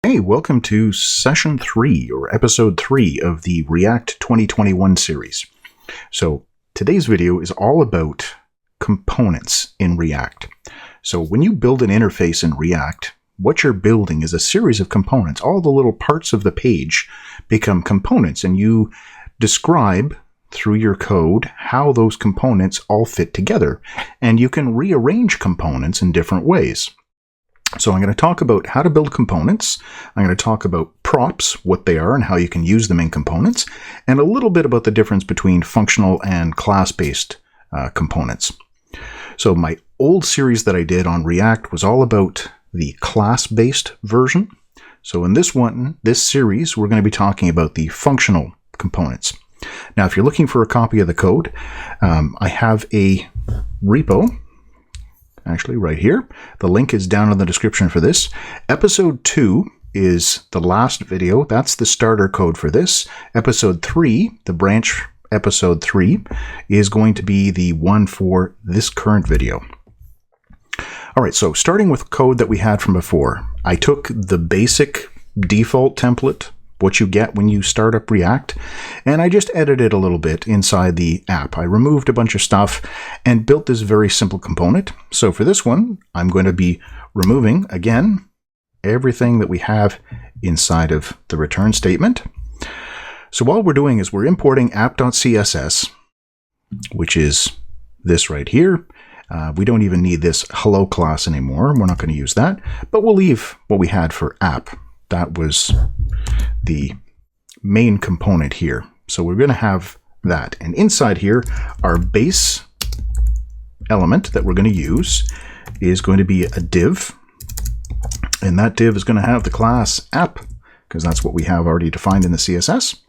Hey, welcome to Session 3, or Episode 3 of the React 2021 series. So, today's video is all about components in React. So, when you build an interface in React, what you're building is a series of components. All the little parts of the page become components, and you describe through your code how those components all fit together. And you can rearrange components in different ways. So I'm going to talk about how to build components. I'm going to talk about props, what they are and how you can use them in components, and a little bit about the difference between functional and class-based components. So my old series that I did on React was all about the class-based version. So in this series, we're going to be talking about the functional components. Now, if you're looking for a copy of the code, I have a repo. Actually, right here. The link is down in the description for this. Episode 2 is the last video. That's the starter code for this. Episode 3, the branch episode 3, is going to be the one for this current video. All right, so starting with code that we had from before, I took the basic default template, what you get when you start up React, and I just edited a little bit inside the app. I removed a bunch of stuff and built this very simple component. So for this one, I'm going to be removing, again, everything that we have inside of the return statement. So what we're doing is we're importing app.css, which is this right here. We don't even need this hello class anymore. We're not going to use that, but we'll leave what we had for app. That was the main component here. So we're going to have that. And inside here, our base element that we're going to use is going to be a div. And that div is going to have the class app, because that's what we have already defined in the CSS.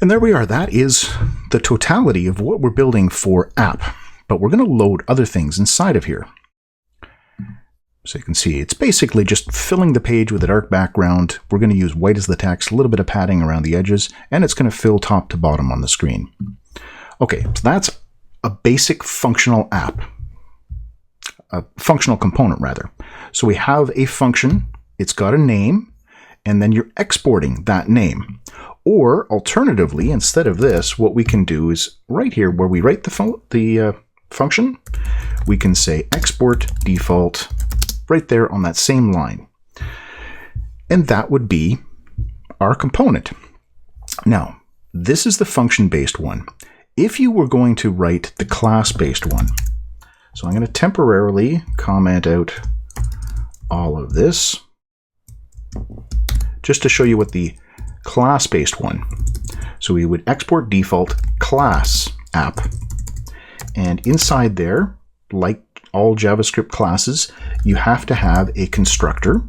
And there we are. That is the totality of what we're building for app. But we're going to load other things inside of here. So you can see it's basically just filling the page with a dark background. We're going to use white as the text, a little bit of padding around the edges, and it's going to fill top to bottom on the screen. Okay, so that's a basic functional app. A functional component, rather. So we have a function, it's got a name, and then you're exporting that name. Or alternatively, instead of this, what we can do is right here where we write the function, we can say export default right there on that same line. And that would be our component. Now, this is the function-based one. If you were going to write the class-based one, so I'm going to temporarily comment out all of this just to show you what the class-based one. So we would export default class app. And inside there, like all JavaScript classes, you have to have a constructor.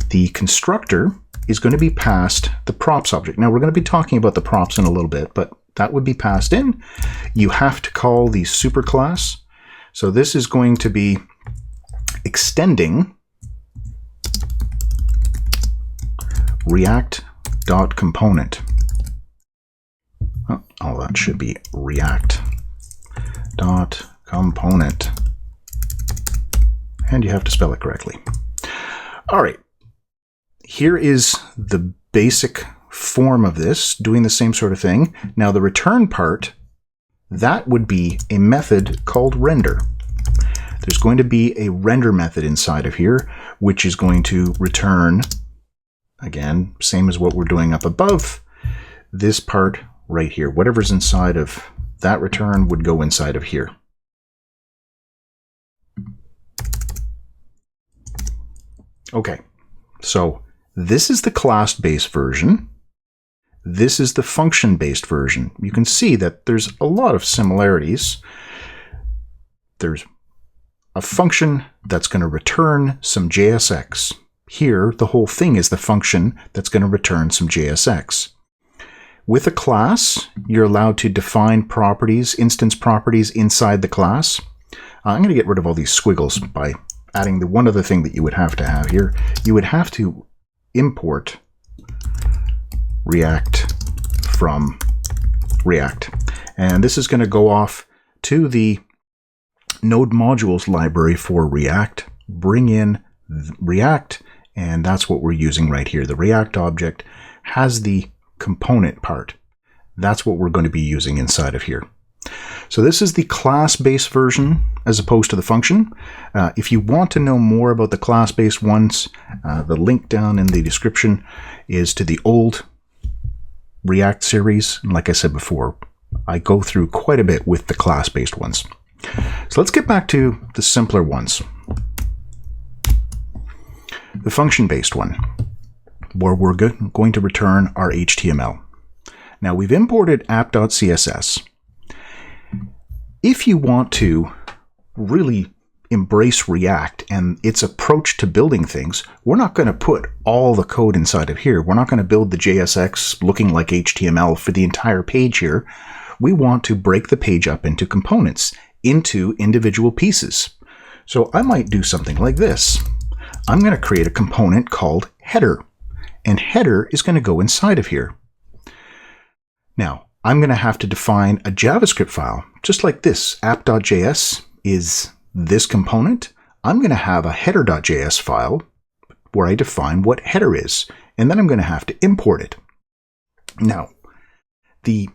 The constructor is going to be passed the props object. Now, we're going to be talking about the props in a little bit, but that would be passed in. You have to call the superclass. So this is going to be extending react.component. Oh, that should be react.component. And you have to spell it correctly. All right. Here is the basic form of this, doing the same sort of thing. Now, the return part, that would be a method called render. There's going to be a render method inside of here, which is going to return, again, same as what we're doing up above, this part right here. Whatever's inside of that return would go inside of here. Okay, so this is the class-based version. This is the function-based version. You can see that there's a lot of similarities. There's a function that's going to return some JSX. Here, the whole thing is the function that's going to return some JSX. With a class, you're allowed to define properties, instance properties inside the class. I'm going to get rid of all these squiggles by adding the one other thing that you would have to have here. You would have to import React from React. And this is going to go off to the Node Modules library for React, bring in React, and that's what we're using right here. The React object has the component part. That's what we're going to be using inside of here. So this is the class-based version as opposed to the function. If you want to know more about the class-based ones, the link down in the description is to the old React series. And like I said before, I go through quite a bit with the class-based ones. So let's get back to the simpler ones. The function-based one, where we're going to return our HTML. Now we've imported app.css. If you want to really embrace React and its approach to building things, we're not going to put all the code inside of here. We're not going to build the JSX looking like HTML for the entire page here. We want to break the page up into components, into individual pieces. So I might do something like this. I'm going to create a component called header, and header is going to go inside of here. Now, I'm going to have to define a JavaScript file, just like this. app.js is this component. I'm going to have a header.js file where I define what header is, and then I'm going to have to import it. Now, the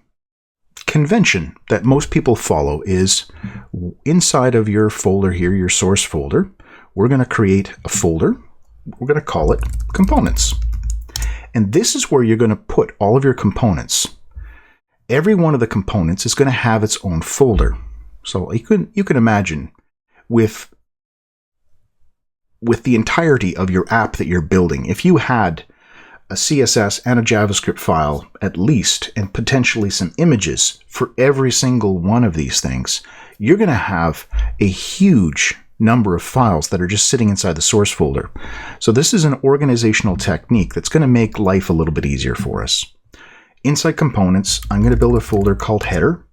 convention that most people follow is inside of your folder here, your source folder, we're going to create a folder. We're going to call it components. And this is where you're going to put all of your components. Every one of the components is going to have its own folder. So you can imagine with the entirety of your app that you're building, if you had a CSS and a JavaScript file at least, and potentially some images for every single one of these things, you're going to have a huge number of files that are just sitting inside the source folder. So this is an organizational technique that's going to make life a little bit easier for us. Inside components, I'm going to build a folder called header,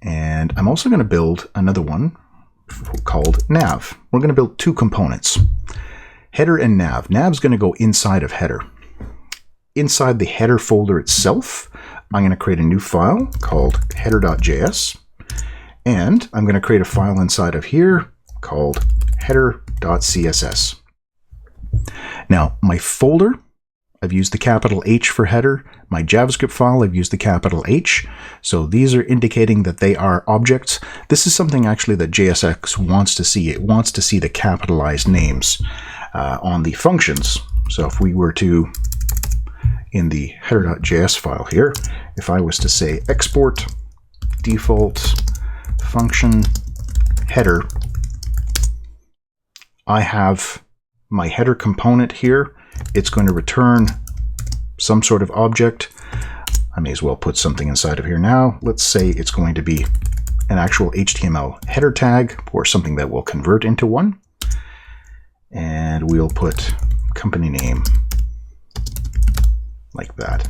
and I'm also going to build another one called nav. We're going to build two components, header and nav. Nav is going to go inside of header. Inside the header folder itself, I'm going to create a new file called header.js, and I'm going to create a file inside of here called header.css. Now, my folder, I've used the capital H for header. My JavaScript file, I've used the capital H. So these are indicating that they are objects. This is something actually that JSX wants to see. It wants to see the capitalized names on the functions. So if we were to, in the header.js file here, if I was to say export default function header, I have my header component here. It's going to return some sort of object. I may as well put something inside of here now. Let's say it's going to be an actual HTML header tag or something that will convert into one. And we'll put company name like that.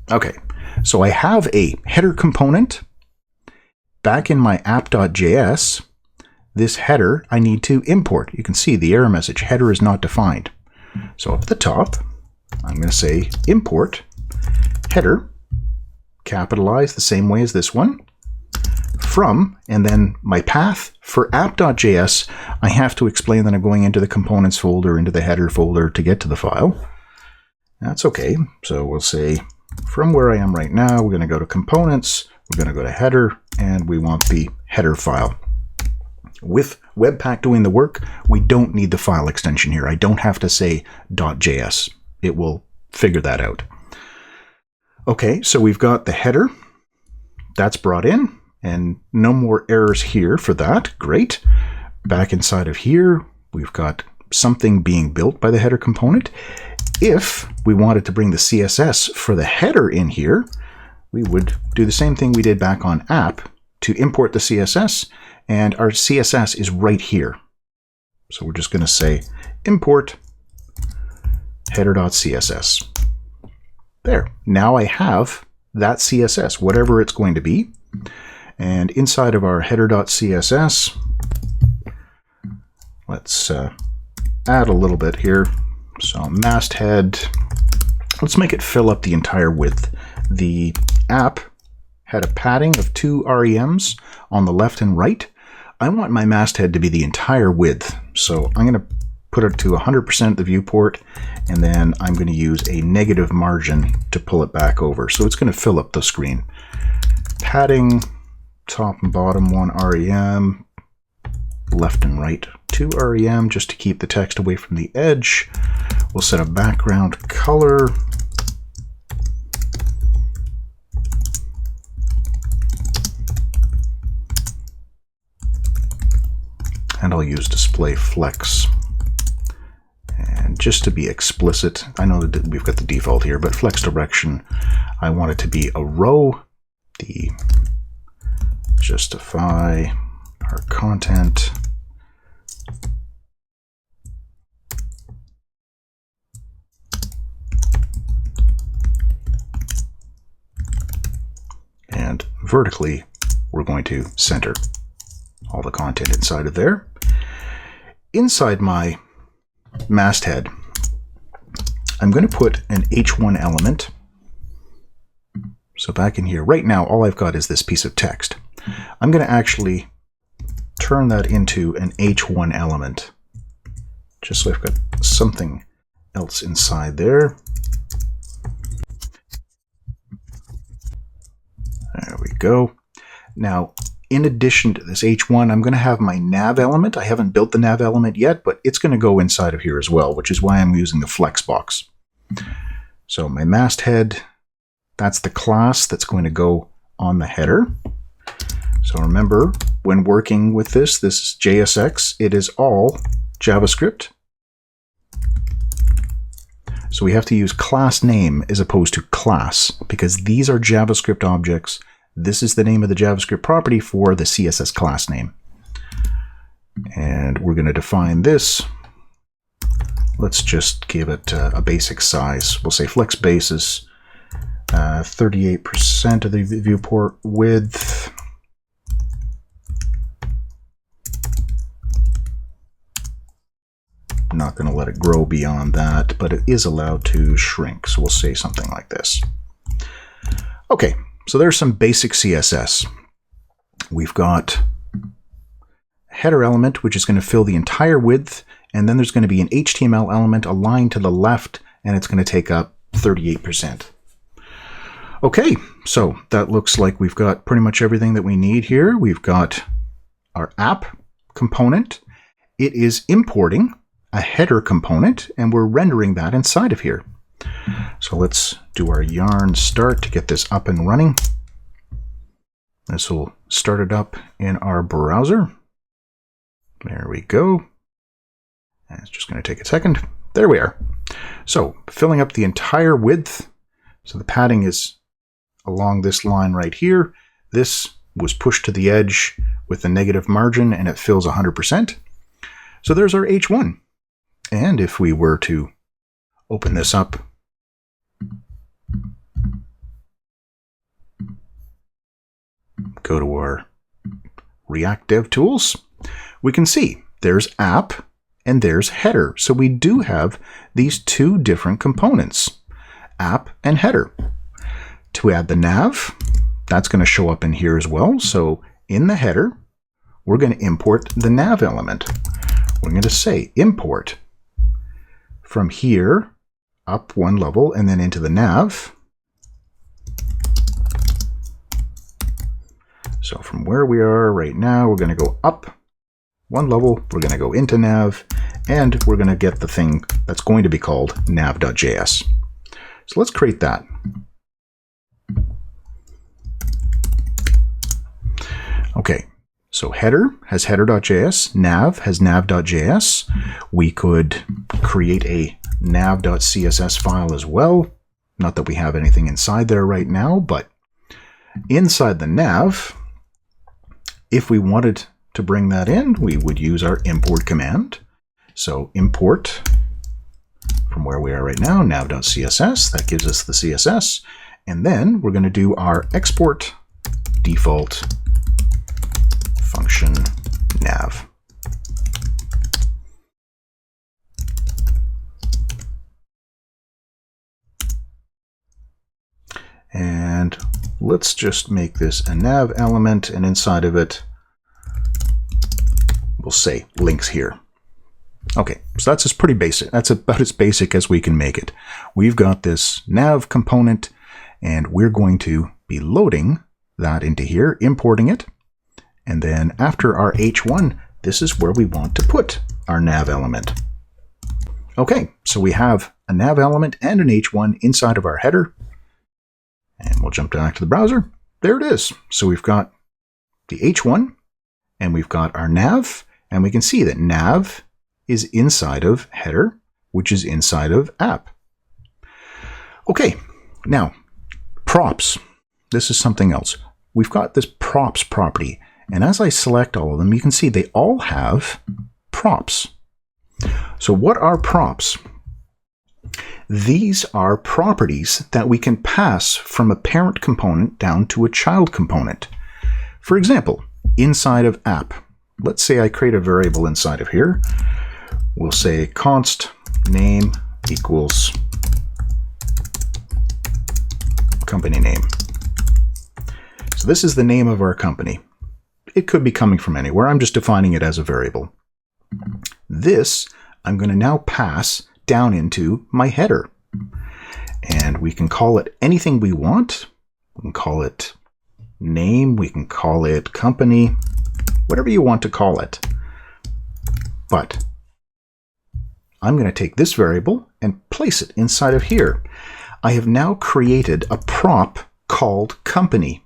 Okay, so I have a header component. Back in my app.js, this header I need to import. You can see the error message, header is not defined. So up at the top, I'm going to say import header, capitalize the same way as this one, from, and then my path for app.js, I have to explain that I'm going into the components folder, into the header folder to get to the file. That's okay. So we'll say from where I am right now, we're going to go to components, we're going to go to header, and we want the header file. With Webpack doing the work, we don't need the file extension here. I don't have to say .js. It will figure that out. Okay, so we've got the header. That's brought in, and no more errors here for that. Great. Back inside of here, we've got something being built by the header component. If we wanted to bring the CSS for the header in here, we would do the same thing we did back on app to import the CSS, and our CSS is right here. So we're just going to say import header.css. There. Now I have that CSS, whatever it's going to be. And inside of our header.css, let's add a little bit here. So masthead, let's make it fill up the entire width. The app had a padding of 2 REMs on the left and right. I want my masthead to be the entire width. So I'm going to put it to 100% the viewport, and then I'm going to use a negative margin to pull it back over. So it's going to fill up the screen. Padding, top and bottom 1 REM, left and right 2 REM, just to keep the text away from the edge. We'll set a background color. And I'll use display flex. And just to be explicit, I know that we've got the default here, but flex direction, I want it to be a row. Justify our content. And vertically, we're going to center all the content inside of there. Inside my masthead, I'm going to put an H1 element. So back in here, right now, all I've got is this piece of text. I'm going to actually turn that into an H1 element, just so I've got something else inside there. There we go. Now, in addition to this H1, I'm going to have my nav element. I haven't built the nav element yet, but it's going to go inside of here as well, which is why I'm using the flex box. So my masthead, that's the class that's going to go on the header. So remember, when working with this is JSX, it is all JavaScript. So we have to use class name as opposed to class, because these are JavaScript objects. This is the name of the JavaScript property for the CSS class name. And we're going to define this. Let's just give it a basic size. We'll say flex basis, 38% of the viewport width. I'm not going to let it grow beyond that, but it is allowed to shrink. So we'll say something like this. Okay. So there's some basic CSS. We've got a header element, which is going to fill the entire width, and then there's going to be an HTML element aligned to the left, and it's going to take up 38%. Okay, so that looks like we've got pretty much everything that we need here. We've got our app component. It is importing a header component, and we're rendering that inside of here. So let's do our yarn start to get this up and running. This will start it up in our browser. There we go. And it's just going to take a second. There we are. So filling up the entire width. So the padding is along this line right here. This was pushed to the edge with the negative margin, and it fills 100%. So there's our H1. And if we were to open this up, go to our React Dev Tools, we can see there's app and there's header. So we do have these two different components, app and header. To add the nav, that's going to show up in here as well. So in the header, we're going to import the nav element. We're going to say import from here up one level and then into the nav. So from where we are right now, we're going to go up one level, we're going to go into nav, and we're going to get the thing that's going to be called nav.js. So let's create that. Okay, so header has header.js, nav has nav.js. We could create a nav.css file as well. Not that we have anything inside there right now, but inside the nav, if we wanted to bring that in, we would use our import command. So import from where we are right now, nav.css, that gives us the CSS. And then we're going to do our export default function nav. And let's just make this a nav element, and inside of it, we'll say links here. Okay, so that's just pretty basic. That's about as basic as we can make it. We've got this nav component, and we're going to be loading that into here, importing it. And then after our H1, this is where we want to put our nav element. Okay, so we have a nav element and an H1 inside of our header. And we'll jump back to the browser. There it is. So we've got the H1, and we've got our nav, and we can see that nav is inside of header, which is inside of app. Okay, now props. This is something else. We've got this props property, and as I select all of them, you can see they all have props. So what are props? These are properties that we can pass from a parent component down to a child component. For example, inside of app, let's say I create a variable inside of here. We'll say const name equals company name. So this is the name of our company. It could be coming from anywhere. I'm just defining it as a variable. This I'm going to now pass down into my header. And we can call it anything we want. We can call it name. We can call it company. Whatever you want to call it. But I'm going to take this variable and place it inside of here. I have now created a prop called company.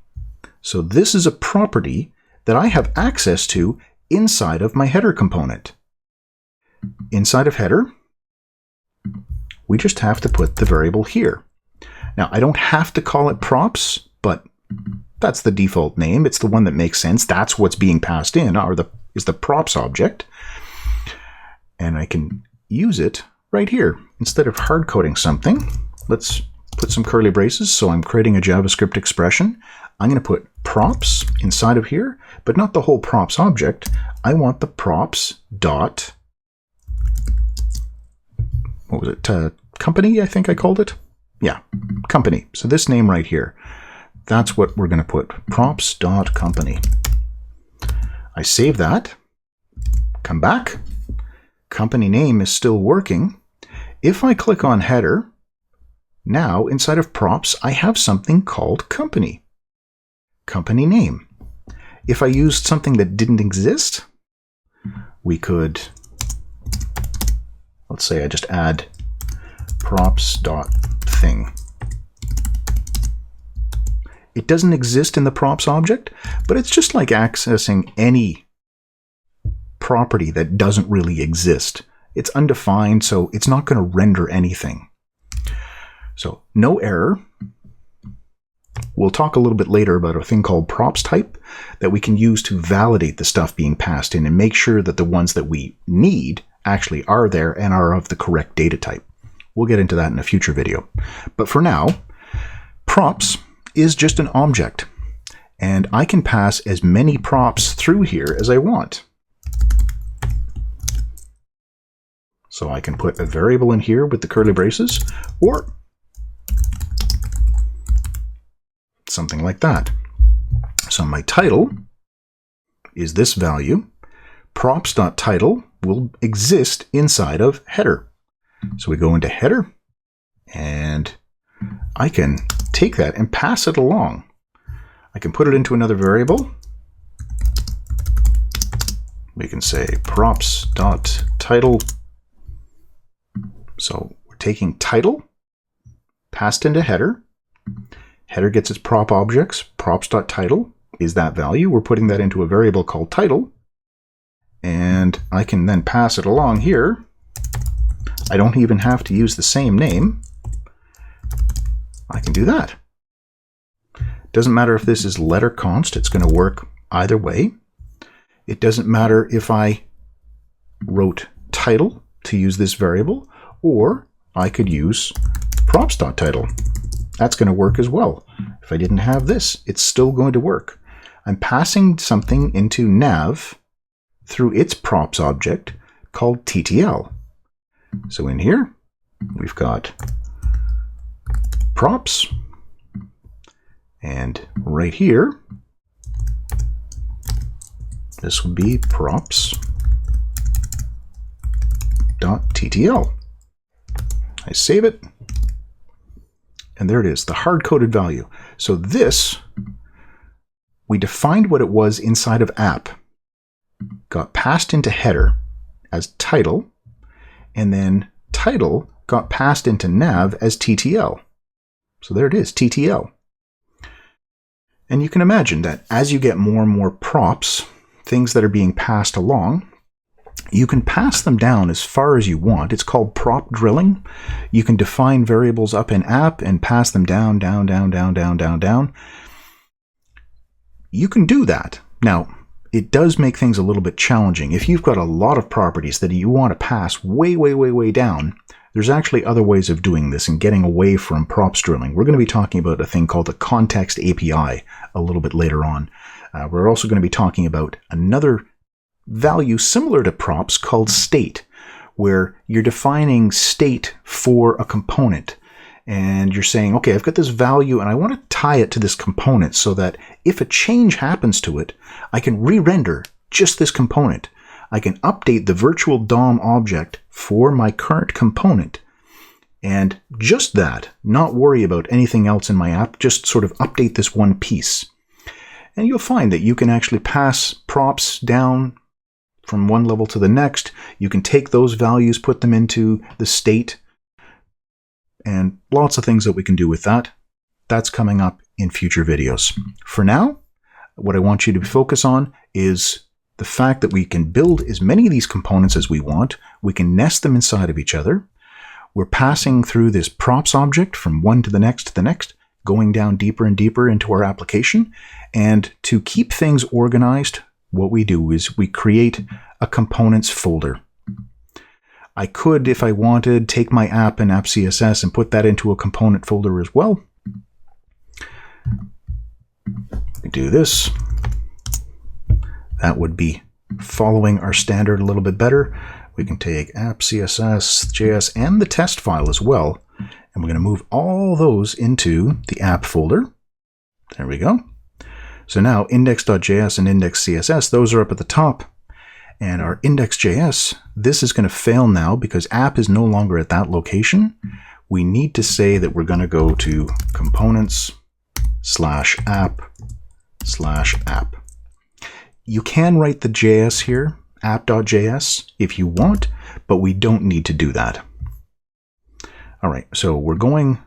So this is a property that I have access to inside of my header component. Inside of header, we just have to put the variable here. Now, I don't have to call it props, but that's the default name. It's the one that makes sense. That's what's being passed in, is the props object. And I can use it right here. Instead of hard coding something, let's put some curly braces. So I'm creating a JavaScript expression. I'm going to put props inside of here, but not the whole props object. I want the props dot, what was it? Company, I think I called it. Yeah, company. So this name right here, that's what we're going to put, props dot company. I save that, come back. Company name is still working. If I click on header, now inside of props, I have something called company. Company name. If I used something that didn't exist, we could, let's say I just add props.thing. It doesn't exist in the props object, but it's just like accessing any property that doesn't really exist. It's undefined, so it's not going to render anything. So no error. We'll talk a little bit later about a thing called props type that we can use to validate the stuff being passed in and make sure that the ones that we need actually are there and are of the correct data type. We'll get into that in a future video. But for now, props is just an object, and I can pass as many props through here as I want. So I can put a variable in here with the curly braces, or something like that. So my title is this value. Props.title will exist inside of header. So we go into header, and I can take that and pass it along. I can put it into another variable. We can say props.title. So we're taking title, passed into header. Header gets its prop objects. Props.title is that value. We're putting that into a variable called title. And I can then pass it along here. I don't even have to use the same name. I can do that. Doesn't matter if this is letter const. It's going to work either way. It doesn't matter if I wrote title to use this variable, or I could use props.title. That's going to work as well. If I didn't have this, it's still going to work. I'm passing something into nav through its props object called TTL. So in here, we've got props, and right here, this would be props TTL. I save it, and there it is, the hard-coded value. So this, we defined what it was inside of app, got passed into header as title, and then title got passed into nav as TTL. So there it is, TTL. And you can imagine that as you get more and more props, things that are being passed along, you can pass them down as far as you want. It's called prop drilling. You can define variables up in app and pass them down, down, down, down, down, down, down. You can do that. Now, it does make things a little bit challenging. If you've got a lot of properties that you want to pass way, way, way, way down, there's actually other ways of doing this and getting away from props drilling. We're going to be talking about a thing called the context API a little bit later on. We're also going to be talking about another value similar to props called state, where you're defining state for a component. And you're saying, okay, I've got this value and I want to tie it to this component so that if a change happens to it, I can re-render just this component. I can update the virtual DOM object for my current component. And just that, not worry about anything else in my app, just sort of update this one piece. And you'll find that you can actually pass props down from one level to the next. You can take those values, put them into the state, and lots of things that we can do with that. That's coming up in future videos. For now, what I want you to focus on is the fact that we can build as many of these components as we want. We can nest them inside of each other. We're passing through this props object from one to the next, going down deeper and deeper into our application. And to keep things organized, what we do is we create a components folder. I could, if I wanted, take my app and app CSS and put that into a component folder as well. We do this. That would be following our standard a little bit better. We can take app CSS, JS, and the test file as well. And we're going to move all those into the app folder. There we go. So now index.js and index.css, those are up at the top. And our index.js, this is going to fail now because app is no longer at that location. We need to say that we're going to go to components/app/app. You can write the JS here, app.js, if you want, but we don't need to do that. All right, so we're going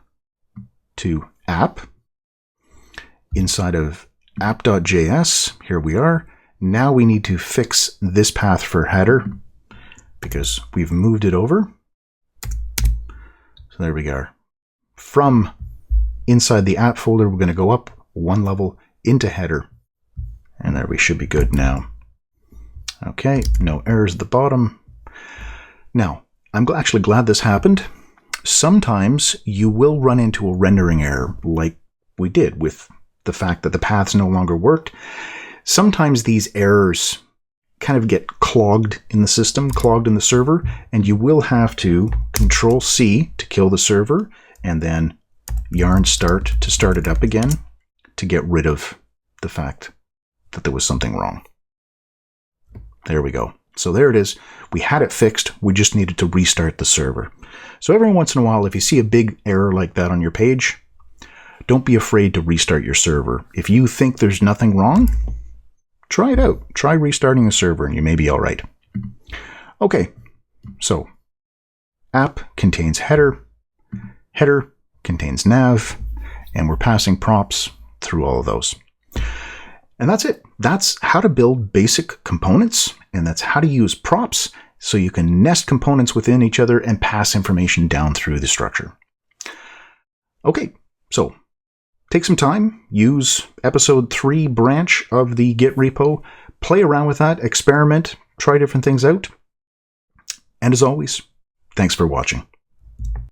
to app. Inside of app.js, here we are. Now we need to fix this path for header because we've moved it over. So there we go. From inside the app folder, we're going to go up one level into header. And there we should be good now. Okay, no errors at the bottom. Now, I'm actually glad this happened. Sometimes you will run into a rendering error like we did with the fact that the paths no longer worked. Sometimes these errors kind of get clogged in the system, clogged in the server, and you will have to Control-C to kill the server, and then yarn start to start it up again to get rid of the fact that there was something wrong. There we go. So there it is. We had it fixed. We just needed to restart the server. So every once in a while, if you see a big error like that on your page, don't be afraid to restart your server. If you think there's nothing wrong, try it out. Try restarting the server and you may be all right. Okay, so app contains header, header contains nav, and we're passing props through all of those. And that's it. That's how to build basic components, and that's how to use props so you can nest components within each other and pass information down through the structure. Okay, so take some time, use episode 3 branch of the Git repo, play around with that, experiment, try different things out. And as always, thanks for watching.